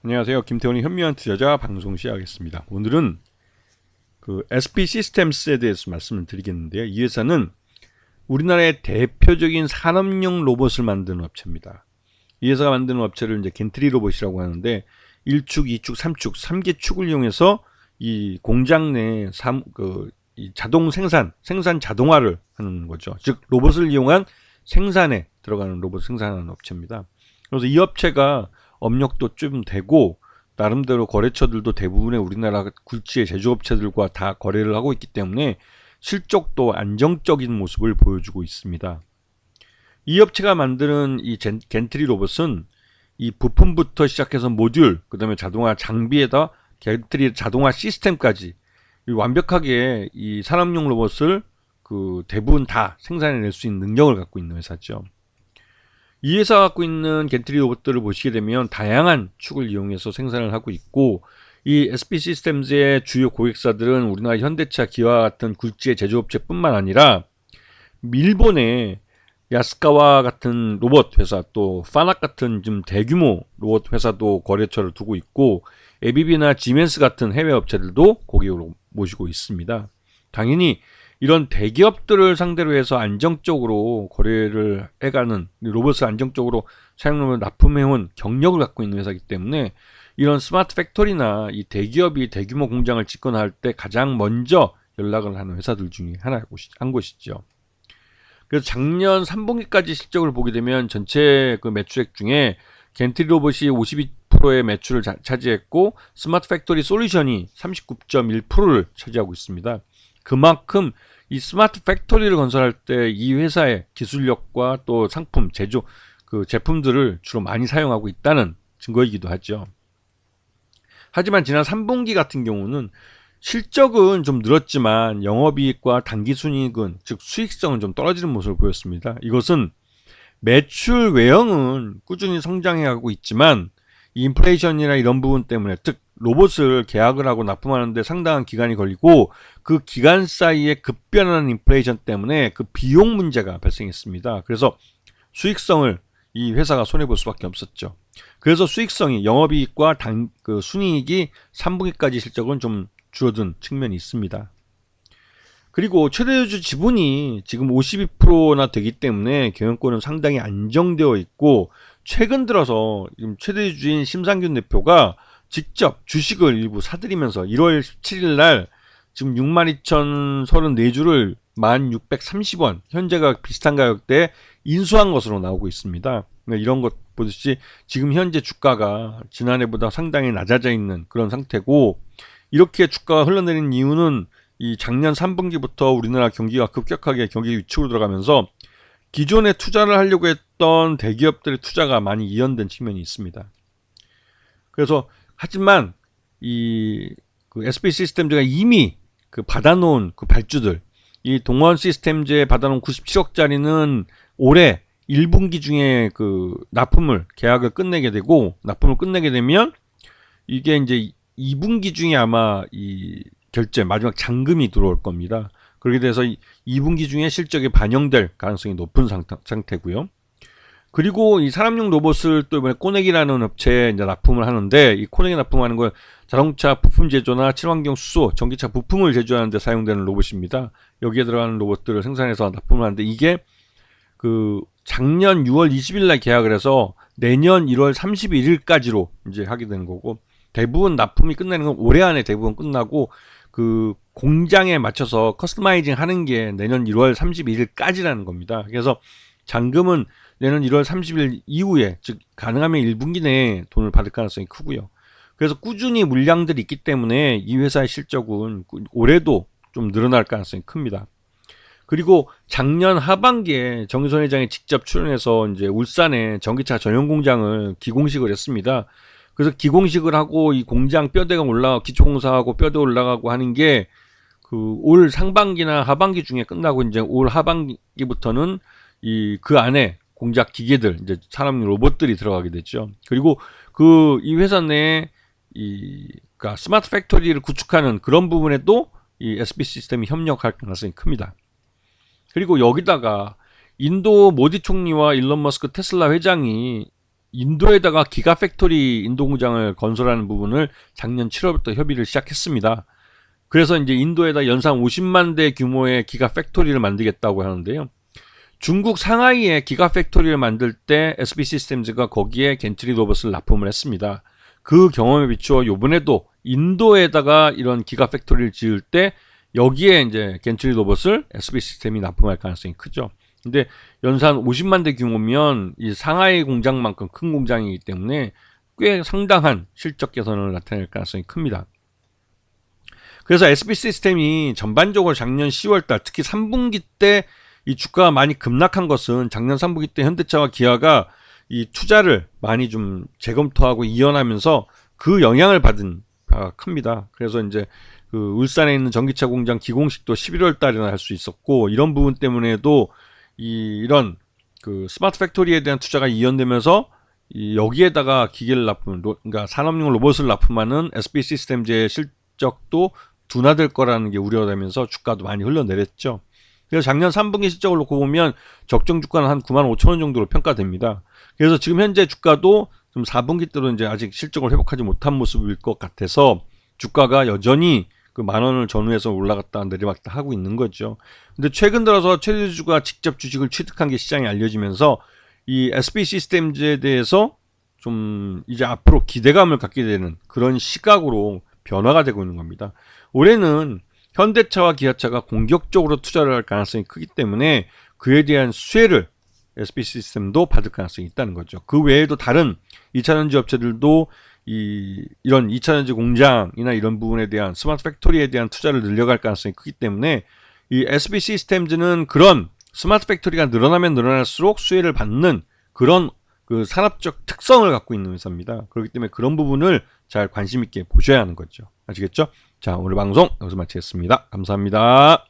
안녕하세요. 김태훈의 현명한 투자자 방송 시작하겠습니다. 오늘은 그 SP 시스템스에 대해서 말씀을 드리겠는데요. 이 회사는 우리나라의 대표적인 산업용 로봇을 만드는 업체입니다. 이 회사가 만드는 업체를 이제 겐트리 로봇이라고 하는데 1축, 2축, 3축, 3개 축을 이용해서 이 공장 내 이 자동 생산 자동화를 하는 거죠. 즉 로봇을 이용한 생산에 들어가는 로봇 생산하는 업체입니다. 그래서 이 업체가 업력도 좀 되고 나름대로 거래처들도 대부분의 우리나라 굴지의 제조업체들과 다 거래를 하고 있기 때문에 실적도 안정적인 모습을 보여주고 있습니다. 이 업체가 만드는 이 겐트리 로봇은 이 부품부터 시작해서 모듈, 그 다음에 자동화 장비에다 겐트리 자동화 시스템까지 완벽하게 이 산업용 로봇을 그 대부분 다 생산해낼 수 있는 능력을 갖고 있는 회사죠. 이 회사가 갖고 있는 겐트리 로봇들을 보시게 되면 다양한 축을 이용해서 생산을 하고 있고, 이 SP 시스템즈의 주요 고객사들은 우리나라 현대차, 기아 같은 굴지의 제조업체뿐만 아니라 일본의 야스카와 같은 로봇 회사, 또 파낙 같은 좀 대규모 로봇 회사도 거래처를 두고 있고, ABB나 지멘스 같은 해외 업체들도 고객으로 모시고 있습니다. 당연히 이런 대기업들을 상대로 해서 안정적으로 거래를 해가는, 로봇을 안정적으로 사용하면 납품해온 경력을 갖고 있는 회사이기 때문에 이런 스마트 팩토리나 이 대기업이 대규모 공장을 짓거나 할 때 가장 먼저 연락을 하는 회사들 중에 한 곳이죠. 그래서 작년 3분기까지 실적을 보게 되면 전체 그 매출액 중에 겐트리 로봇이 52%의 매출을 차지했고, 스마트 팩토리 솔루션이 39.1%를 차지하고 있습니다. 그만큼 이 스마트 팩토리를 건설할 때 이 회사의 기술력과 또 상품, 제조, 그 제품들을 주로 많이 사용하고 있다는 증거이기도 하죠. 하지만 지난 3분기 같은 경우는 실적은 좀 늘었지만 영업이익과 당기순이익은, 즉 수익성은 좀 떨어지는 모습을 보였습니다. 이것은 매출 외형은 꾸준히 성장해가고 있지만 인플레이션이나 이런 부분 때문에, 즉 로봇을 계약을 하고 납품하는데 상당한 기간이 걸리고 그 기간 사이에 급변하는 인플레이션 때문에 그 비용 문제가 발생했습니다. 그래서 수익성을 이 회사가 손해볼 수밖에 없었죠. 그래서 수익성이, 영업이익과 그 순이익이 3분기까지 실적은 좀 줄어든 측면이 있습니다. 그리고 최대주주 지분이 지금 52%나 되기 때문에 경영권은 상당히 안정되어 있고, 최근 들어서 지금 최대주주인 심상균 대표가 직접 주식을 일부 사들이면서 1월 17일 날 지금 62,034주를 1,630원, 현재가 비슷한 가격대에 인수한 것으로 나오고 있습니다. 이런 것 보듯이 지금 현재 주가가 지난해보다 상당히 낮아져 있는 그런 상태고, 이렇게 주가가 흘러내린 이유는 이 작년 3분기부터 우리나라 경기가 급격하게 경기 위축으로 들어가면서 기존에 투자를 하려고 했던 대기업들의 투자가 많이 이연된 측면이 있습니다. 그래서 하지만 그 SP 시스템즈가 이미 그 받아놓은 그 발주들, 이 동원 시스템즈에 받아놓은 97억짜리는 올해 1분기 중에 그 계약을 끝내게 되고, 납품을 끝내게 되면 이게 이제 2분기 중에 아마 이 결제, 마지막 잔금이 들어올 겁니다. 그렇게 돼서 2분기 중에 실적이 반영될 가능성이 높은 상태고요. 그리고 이 산업용 로봇을 또 이번에 코넥이라는 업체에 이제 납품을 하는데, 이 코넥에 납품하는 건 자동차 부품 제조나 친환경 수소, 전기차 부품을 제조하는 데 사용되는 로봇입니다. 여기에 들어가는 로봇들을 생산해서 납품을 하는데, 이게 그 작년 6월 20일 날 계약을 해서 내년 1월 31일까지로 이제 하게 되는 거고, 대부분 납품이 끝나는 건 올해 안에 대부분 끝나고, 그 공장에 맞춰서 커스터마이징 하는 게 내년 1월 31일까지라는 겁니다. 그래서 잔금은 내년 1월 30일 이후에, 즉 가능하면 1분기 내에 돈을 받을 가능성이 크고요. 그래서 꾸준히 물량들이 있기 때문에 이 회사의 실적은 올해도 좀 늘어날 가능성이 큽니다. 그리고 작년 하반기에 정의선 회장이 직접 출연해서 이제 울산에 전기차 전용 공장을 기공식을 했습니다. 그래서 기공식을 하고 이 공장 뼈대가 기초공사하고 뼈대 올라가고 하는 게 그 올 상반기나 하반기 중에 끝나고, 이제 올 하반기부터는 그 안에 공작 기계들, 이제 산업 로봇들이 들어가게 됐죠. 그리고 이 회사 내에 그러니까 스마트 팩토리를 구축하는 그런 부분에도 이 SP 시스템이 협력할 가능성이 큽니다. 그리고 여기다가 인도 모디 총리와 일론 머스크 테슬라 회장이 인도에다가 기가팩토리 인도 공장을 건설하는 부분을 작년 7월부터 협의를 시작했습니다. 그래서 이제 인도에다 연산 50만 대 규모의 기가팩토리를 만들겠다고 하는데요. 중국 상하이에 기가팩토리를 만들 때 SB 시스템즈가 거기에 겐트리 로봇을 납품을 했습니다. 그 경험에 비추어 요번에도 인도에다가 이런 기가팩토리를 지을 때 여기에 이제 겐트리 로봇을 SB 시스템이 납품할 가능성이 크죠. 근데 연산 50만 대 규모면 이 상하이 공장만큼 큰 공장이기 때문에 꽤 상당한 실적 개선을 나타낼 가능성이 큽니다. 그래서 SB 시스템이 전반적으로 작년 10월달 특히 3분기 때 이 주가가 많이 급락한 것은 작년 3분기 때 현대차와 기아가 이 투자를 많이 좀 재검토하고 이연하면서 그 영향을 받은 바가 큽니다. 그래서 이제 그 울산에 있는 전기차 공장 기공식도 11월 달에나 할 수 있었고 이런 부분 때문에도 이런 그 스마트 팩토리에 대한 투자가 이연되면서 여기에다가 기계를 그러니까 산업용 로봇을 납품하는 SB 시스템즈의 실적도 둔화될 거라는 게 우려되면서 주가도 많이 흘러내렸죠. 그래서 작년 3분기 실적을 놓고 보면 적정 주가는 한 9만 5천 원 정도로 평가됩니다. 그래서 지금 현재 주가도 좀 4분기 때로 이제 아직 실적을 회복하지 못한 모습일 것 같아서 주가가 여전히 그 만 원을 전후해서 올라갔다 내려갔다 하고 있는 거죠. 근데 최근 들어서 최대주주가 직접 주식을 취득한 게 시장에 알려지면서 이 SB 시스템즈에 대해서 좀 이제 앞으로 기대감을 갖게 되는 그런 시각으로 변화가 되고 있는 겁니다. 올해는 현대차와 기아차가 공격적으로 투자를 할 가능성이 크기 때문에 그에 대한 수혜를 SB 시스템도 받을 가능성이 있다는 거죠. 그 외에도 다른 2차전지 업체들도 이런 2차전지 공장이나 이런 부분에 대한 스마트 팩토리에 대한 투자를 늘려갈 가능성이 크기 때문에 이 SB 시스템즈는 그런 스마트 팩토리가 늘어나면 늘어날수록 수혜를 받는 그런 그 산업적 특성을 갖고 있는 회사입니다. 그렇기 때문에 그런 부분을 잘 관심 있게 보셔야 하는 거죠. 아시겠죠? 자, 오늘 방송 여기서 마치겠습니다. 감사합니다.